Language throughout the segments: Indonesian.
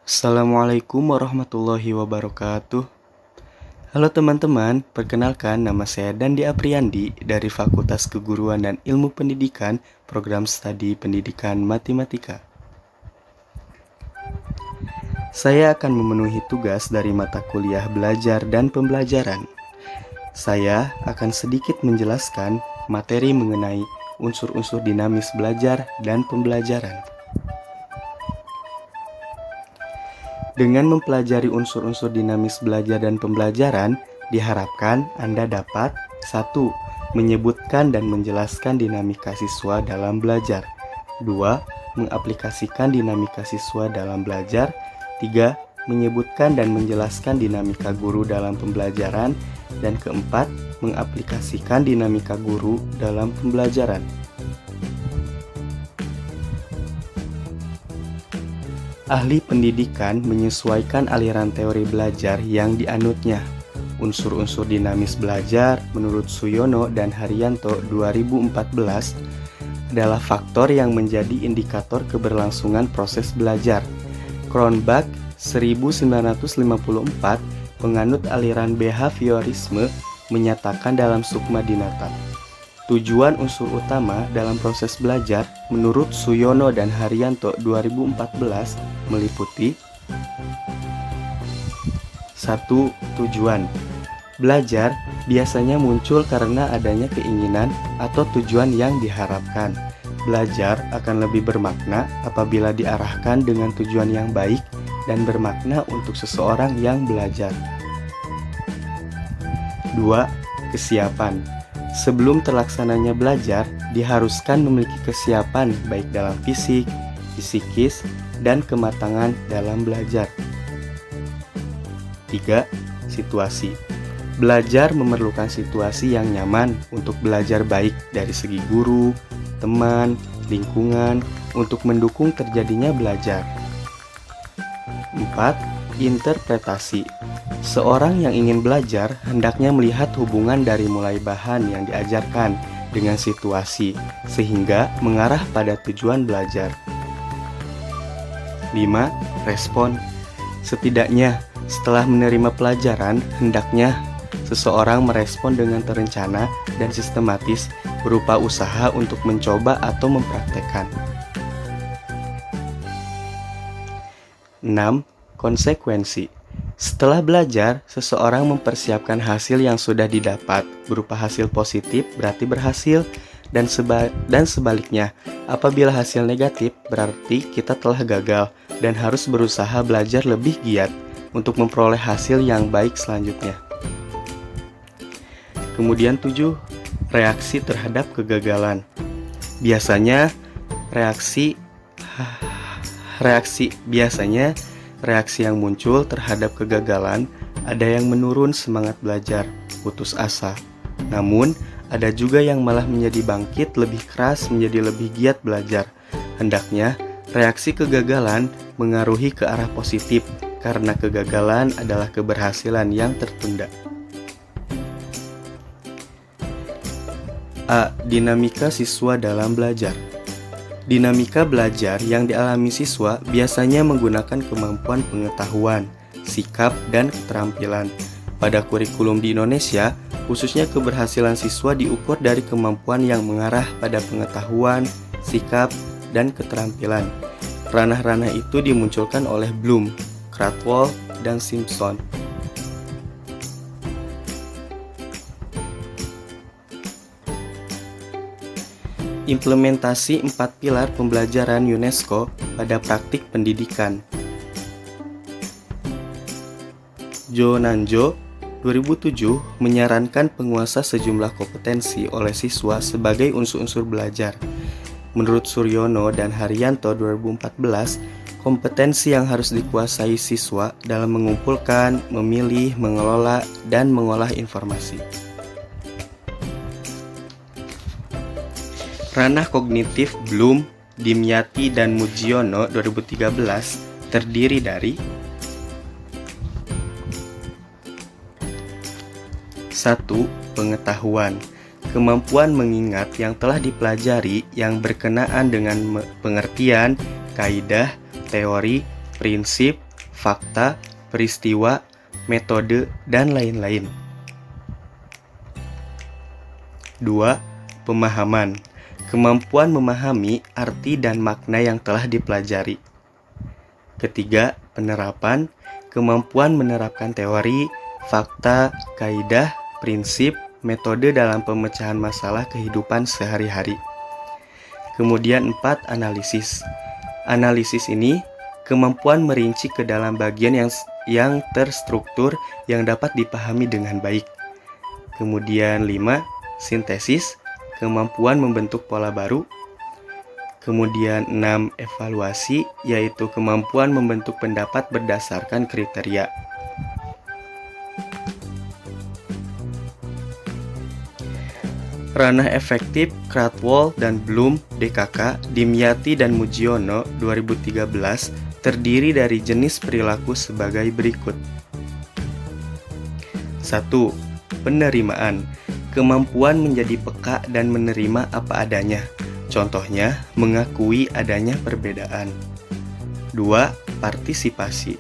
Assalamualaikum warahmatullahi wabarakatuh. Halo teman-teman, perkenalkan nama saya Dandi Apriandi dari Fakultas Keguruan dan Ilmu Pendidikan, Program Studi Pendidikan Matematika. Saya akan memenuhi tugas dari mata kuliah belajar dan pembelajaran. Saya akan sedikit menjelaskan materi mengenai unsur-unsur dinamis belajar dan pembelajaran. Dengan mempelajari unsur-unsur dinamis belajar dan pembelajaran, diharapkan Anda dapat 1. Menyebutkan dan menjelaskan dinamika siswa dalam belajar. 2. Mengaplikasikan dinamika siswa dalam belajar. 3. Menyebutkan dan menjelaskan dinamika guru dalam pembelajaran. Dan keempat, mengaplikasikan dinamika guru dalam pembelajaran. Ahli pendidikan menyesuaikan aliran teori belajar yang dianutnya. Unsur-unsur dinamis belajar menurut Suyono dan Haryanto 2014 adalah faktor yang menjadi indikator keberlangsungan proses belajar. Cronbach 1954, penganut aliran behaviorisme, menyatakan dalam Sukma Dinata. Tujuan unsur utama dalam proses belajar menurut Suyono dan Haryanto 2014 meliputi 1. Tujuan. Belajar biasanya muncul karena adanya keinginan atau tujuan yang diharapkan. Belajar akan lebih bermakna apabila diarahkan dengan tujuan yang baik dan bermakna untuk seseorang yang belajar. 2. Kesiapan. Sebelum terlaksananya belajar, diharuskan memiliki kesiapan baik dalam fisik, psikis, dan kematangan dalam belajar. 3. Situasi. Belajar memerlukan situasi yang nyaman untuk belajar baik dari segi guru, teman, lingkungan, untuk mendukung terjadinya belajar. 4. Interpretasi. Seorang yang ingin belajar hendaknya melihat hubungan dari mulai bahan yang diajarkan dengan situasi, sehingga mengarah pada tujuan belajar. 5. Respon. Setidaknya, setelah menerima pelajaran, hendaknya seseorang merespon dengan terencana dan sistematis berupa usaha untuk mencoba atau mempraktekkan. 6. Konsekuensi. Setelah belajar, seseorang mempersiapkan hasil yang sudah didapat berupa hasil positif berarti berhasil, dan sebaliknya, apabila hasil negatif berarti kita telah gagal dan harus berusaha belajar lebih giat untuk memperoleh hasil yang baik selanjutnya. Kemudian 7. Reaksi terhadap kegagalan. Biasanya reaksi yang muncul terhadap kegagalan, ada yang menurun semangat belajar, putus asa. Namun, ada juga yang malah menjadi bangkit lebih keras, menjadi lebih giat belajar. Hendaknya, reaksi kegagalan mengaruhi ke arah positif, karena kegagalan adalah keberhasilan yang tertunda. A. Dinamika siswa dalam belajar. Dinamika belajar yang dialami siswa biasanya menggunakan kemampuan pengetahuan, sikap, dan keterampilan. Pada kurikulum di Indonesia, khususnya keberhasilan siswa diukur dari kemampuan yang mengarah pada pengetahuan, sikap, dan keterampilan. Ranah-ranah itu dimunculkan oleh Bloom, Krathwohl, dan Simpson. Implementasi 4 pilar pembelajaran UNESCO pada praktik pendidikan. Jo Nanjo 2007 menyarankan penguasa sejumlah kompetensi oleh siswa sebagai unsur-unsur belajar. Menurut Suryono dan Haryanto 2014, kompetensi yang harus dikuasai siswa dalam mengumpulkan, memilih, mengelola, dan mengolah informasi. Ranah kognitif Bloom, Dimyati, dan Mujiono 2013 terdiri dari 1. Pengetahuan. Kemampuan mengingat yang telah dipelajari yang berkenaan dengan pengertian, kaidah, teori, prinsip, fakta, peristiwa, metode, dan lain-lain. 2. Pemahaman. Kemampuan memahami arti dan makna yang telah dipelajari. Ketiga, penerapan. Kemampuan menerapkan teori, fakta, kaidah, prinsip, metode dalam pemecahan masalah kehidupan sehari-hari. Kemudian 4. Analisis. Analisis ini kemampuan merinci ke dalam bagian yang terstruktur yang dapat dipahami dengan baik. Kemudian 5. Sintesis, kemampuan membentuk pola baru. Kemudian 6. Evaluasi, yaitu kemampuan membentuk pendapat berdasarkan kriteria. Ranah efektif Krathwohl dan Bloom DKK, Dimyati dan Mujiono 2013 terdiri dari jenis perilaku sebagai berikut. 1. Penerimaan. Kemampuan menjadi peka dan menerima apa adanya. Contohnya, mengakui adanya perbedaan. 2. Partisipasi.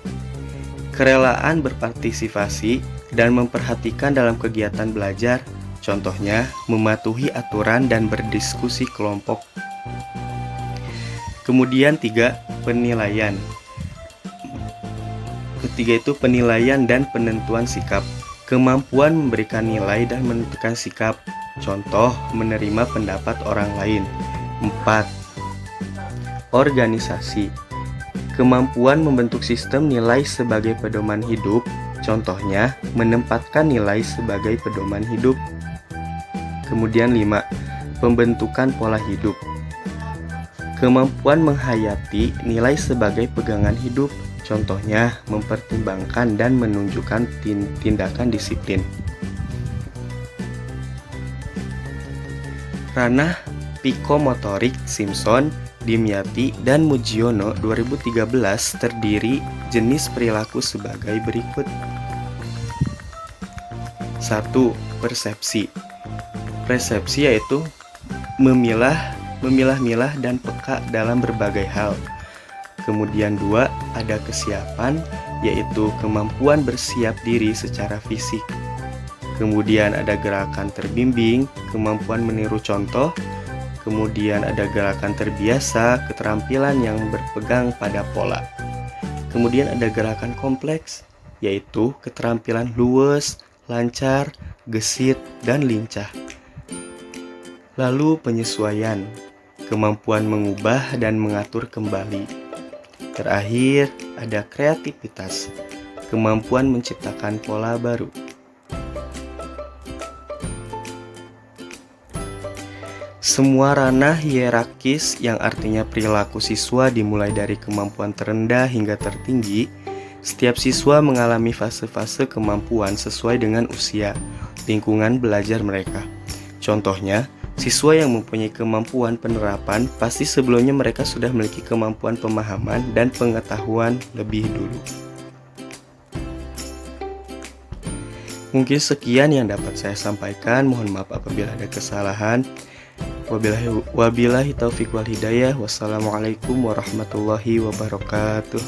Kerelaan berpartisipasi dan memperhatikan dalam kegiatan belajar. Contohnya, mematuhi aturan dan berdiskusi kelompok. Kemudian 3. Penilaian. Ketiga itu penilaian dan penentuan sikap. Kemampuan memberikan nilai dan menentukan sikap. Contoh, menerima pendapat orang lain. 4. Organisasi. Kemampuan membentuk sistem nilai sebagai pedoman hidup. Contohnya, menempatkan nilai sebagai pedoman hidup. Kemudian 5. Pembentukan pola hidup. Kemampuan menghayati nilai sebagai pegangan hidup. Contohnya, mempertimbangkan dan menunjukkan tindakan disiplin. Ranah psikomotorik Simpson, Dimyati, dan Mujiono 2013 terdiri jenis perilaku sebagai berikut. 1. Persepsi. Persepsi yaitu memilah-milah dan peka dalam berbagai hal. Kemudian 2. Ada kesiapan, yaitu kemampuan bersiap diri secara fisik. Kemudian ada gerakan terbimbing, kemampuan meniru contoh. Kemudian ada gerakan terbiasa, keterampilan yang berpegang pada pola. Kemudian ada gerakan kompleks, yaitu keterampilan luwes, lancar, gesit, dan lincah. Lalu penyesuaian, kemampuan mengubah dan mengatur kembali. Terakhir, ada kreativitas, kemampuan menciptakan pola baru. Semua ranah hierarkis yang artinya perilaku siswa dimulai dari kemampuan terendah hingga tertinggi. Setiap siswa mengalami fase-fase kemampuan sesuai dengan usia, lingkungan belajar mereka. Contohnya, siswa yang mempunyai kemampuan penerapan pasti sebelumnya mereka sudah memiliki kemampuan pemahaman dan pengetahuan lebih dulu. Mungkin sekian yang dapat saya sampaikan. Mohon maaf apabila ada kesalahan. Wabillahi taufiq wal hidayah. Wassalamualaikum warahmatullahi wabarakatuh.